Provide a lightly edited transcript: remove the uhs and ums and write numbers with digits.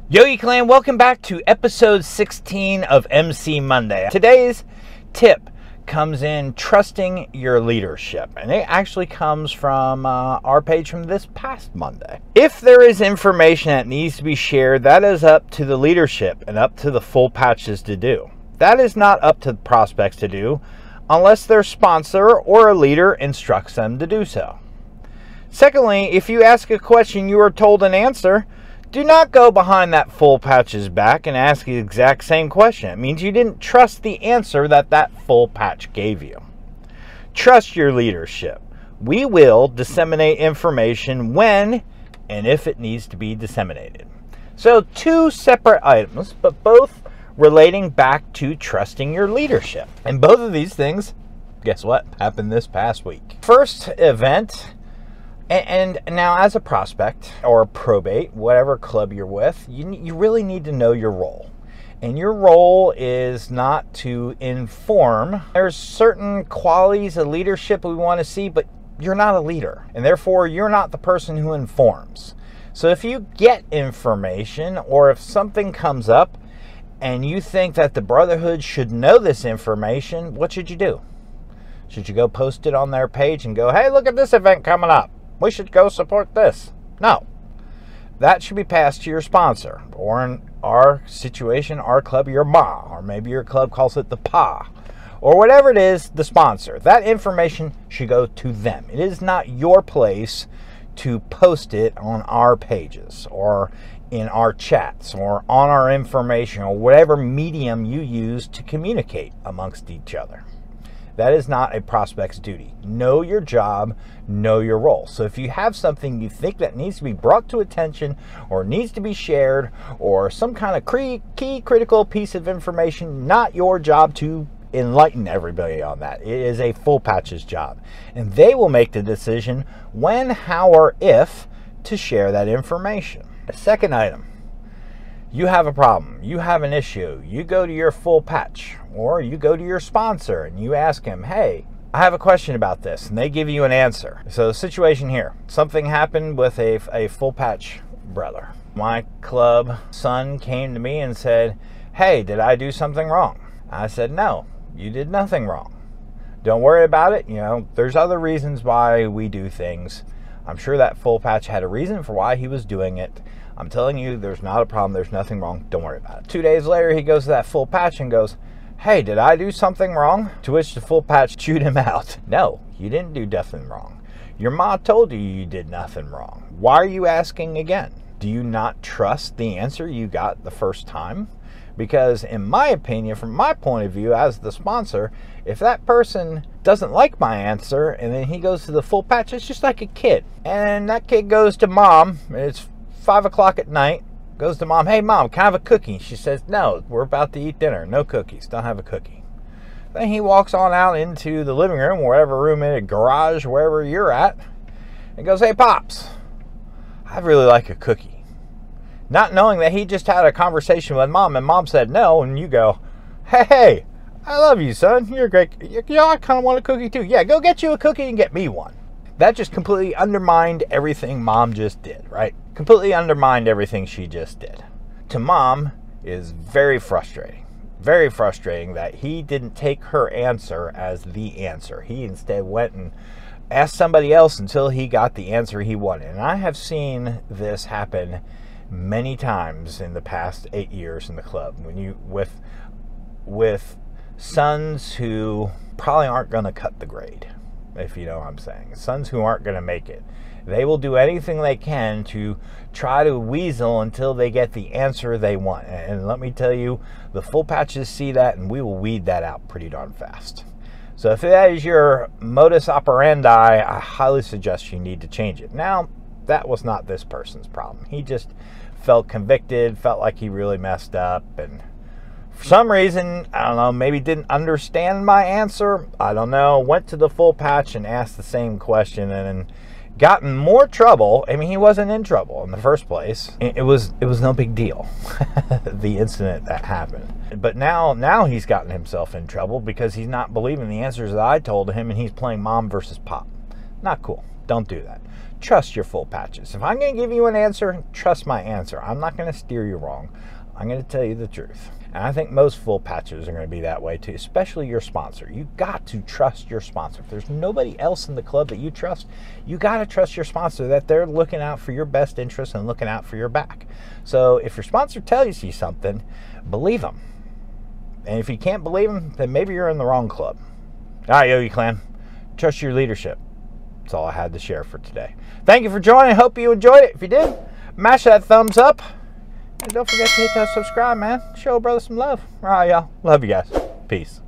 Yogi Clan, welcome back to episode 16 of MC Monday. Today's tip comes in trusting your leadership, and it actually comes from our page from this past Monday. If there is information that needs to be shared, that is up to the leadership and up to the full patches to do. That is not up to the prospects to do unless their sponsor or a leader instructs them to do so. Secondly, if you ask a question you are told an answer, do not go behind that full patch's back and ask the exact same question. It means you didn't trust the answer that full patch gave you. Trust your leadership. We will disseminate information when and if it needs to be disseminated. So two separate items, but both relating back to trusting your leadership. And both of these things, guess what, happened this past week. First event. And now as a prospect or a probate, whatever club you're with, you really need to know your role. And your role is not to inform. There's certain qualities of leadership we want to see, but you're not a leader. And therefore, you're not the person who informs. So if you get information or if something comes up and you think that the Brotherhood should know this information, what should you do? Should you go post it on their page and go, hey, look at this event coming up. We should go support this? No. That should be passed to your sponsor, or in our situation, our club, your ma, or maybe your club calls it the pa, or whatever it is, the sponsor. That information should go to them. It is not your place to post it on our pages, or in our chats, or on our information, or whatever medium you use to communicate amongst each other. That is not a prospect's duty. Know your job, know your role. So if you have something you think that needs to be brought to attention or needs to be shared or some kind of key critical piece of information, not your job to enlighten everybody on that. It is a full patch's job. And they will make the decision when, how, or if to share that information. A second item. You have a problem, you have an issue, you go to your full patch, or you go to your sponsor and you ask him, hey, I have a question about this, and they give you an answer. So the situation here, something happened with a full patch brother. My club son came to me and said, hey, did I do something wrong? I said, no, you did nothing wrong. Don't worry about it. You know, there's other reasons why we do things. I'm sure that full patch had a reason for why he was doing it. I'm telling you, there's not a problem. There's nothing wrong. Don't worry about it. 2 days later, he goes to that full patch and goes, hey, did I do something wrong? To which the full patch chewed him out. No, you didn't do nothing wrong. Your ma told you you did nothing wrong. Why are you asking again? Do you not trust the answer you got the first time? Because in my opinion, from my point of view as the sponsor, if that person doesn't like my answer and then he goes to the full patch, it's just like a kid. And that kid goes to mom, it's 5 o'clock at night, goes to mom, hey mom, can I have a cookie? She says, no, we're about to eat dinner, no cookies, don't have a cookie. Then he walks on out into the living room, wherever room in a garage, wherever you're at, and goes, hey Pops, I'd really like a cookie. Not knowing that he just had a conversation with mom and mom said no, and you go, hey, I love you son, you're great, I kind of want a cookie too. Yeah, go get you a cookie and get me one. That just completely undermined everything mom just did, right? Completely undermined everything she just did. To mom is very frustrating that he didn't take her answer as the answer. He instead went and asked somebody else until he got the answer he wanted. And I have seen this happen many times in the past 8 years in the club. When you with sons who probably aren't going to cut the grade, if you know what I'm saying. Sons who aren't going to make it. They will do anything they can to try to weasel until they get the answer they want. And let me tell you, the full patches see that and we will weed that out pretty darn fast. So if that is your modus operandi, I highly suggest you need to change it. Now, that was not this person's problem. He just felt convicted, felt like he really messed up, and for some reason, I don't know, maybe didn't understand my answer. I don't know. Went to the full patch and asked the same question and got in more trouble. I mean, he wasn't in trouble in the first place. It was no big deal, the incident that happened. But now he's gotten himself in trouble because he's not believing the answers that I told him and he's playing mom versus pop. Not cool. Don't do that. trust your full patches. If I'm going to give you an answer, trust my answer. I'm not going to steer you wrong. I'm going to tell you the truth. And I think most full patches are going to be that way too, especially your sponsor. You got to trust your sponsor. If there's nobody else in the club that you trust, you got to trust your sponsor that they're looking out for your best interest and looking out for your back. So if your sponsor tells you something, believe them. And if you can't believe them, then maybe you're in the wrong club. All right, Yogi Clan, trust your leadership. That's all I had to share for today. Thank you for joining. I hope you enjoyed it. If you did, mash that thumbs up. And don't forget to hit that subscribe, man. Show a brother some love. All right, y'all. Love you guys. Peace.